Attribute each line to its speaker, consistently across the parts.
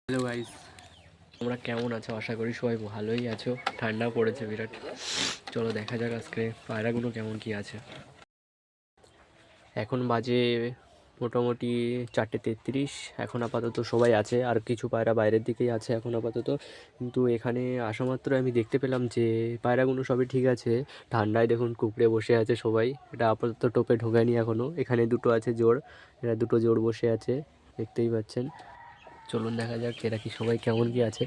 Speaker 1: Hello guys, তোমরা কেমন আছো? আশা করি সবাই ভালোই আছো। ঠান্ডা পড়েছে বিরাট। চলো দেখা যাক আজকে পায়রাগুলো কেমন কি আছে। এখন বাজে মোটামুটি 4:33। এখন আপাতত সবাই আছে, আর কিছু পায়রা বাইরের দিকেই আছে এখন আপাতত। কিন্তু এখানে আসা মাত্র আমি দেখতে পেলাম যে পায়রাগুলো সবই ঠিক আছে। ঠান্ডায় দেখুন কুঁকড়ে বসে আছে সবাই। এটা আপাতত টোপে ঢোকায়নি এখনও। এখানে দুটো আছে জোড়, এরা দুটো জোড় বসে আছে, দেখতেই পাচ্ছেন। চলুন দেখা যাক এরা কি সবাই কেমন কি আছে,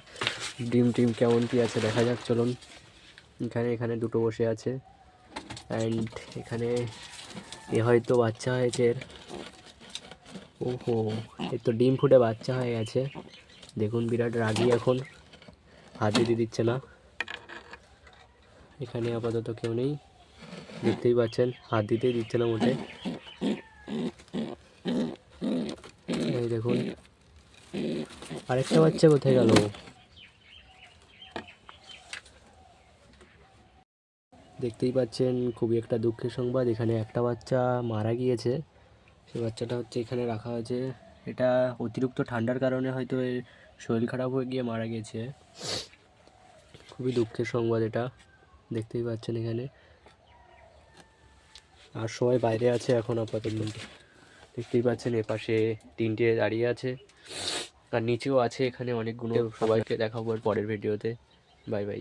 Speaker 1: ডিম টিম কেমন কি আছে দেখা যাক। চলুন, এখানে দুটো বসে আছে। অ্যান্ড এখানে হয়তো বাচ্চা হয়েছে এর। ওহো, এর তো ডিম ফুটে বাচ্চা হয়ে গেছে। দেখুন বিরাট রাগি, এখন হাত দিতে দিচ্ছে না। এখানে আপাতত কেউ নেই, দেখতেই পাচ্ছেন, হাত দিতেই দিচ্ছে না মোটে। এই দেখুন আরেকটা বাচ্চা কোথায় গেল? দেখতেই পাচ্ছেন খুবই একটা দুঃখের সংবাদ, এখানে একটা বাচ্চা মারা গিয়েছে। সেই বাচ্চাটা হচ্ছে এখানে রাখা আছে। এটা অতিরিক্ত ঠান্ডার কারণে হয়তো এর শরীর খারাপ হয়ে গিয়ে মারা গেছে। খুবই দুঃখের সংবাদ এটা, দেখতেই পাচ্ছেন এখানে। আর সবাই বাইরে আছে এখন আপাতত, দেখতেই পাচ্ছেন এপাশে তিনটে দাঁড়িয়ে আছে, আর নিচেও আছে এখানে অনেকগুলো। সবাইকে দেখাবো পরের ভিডিওতে। Bye bye.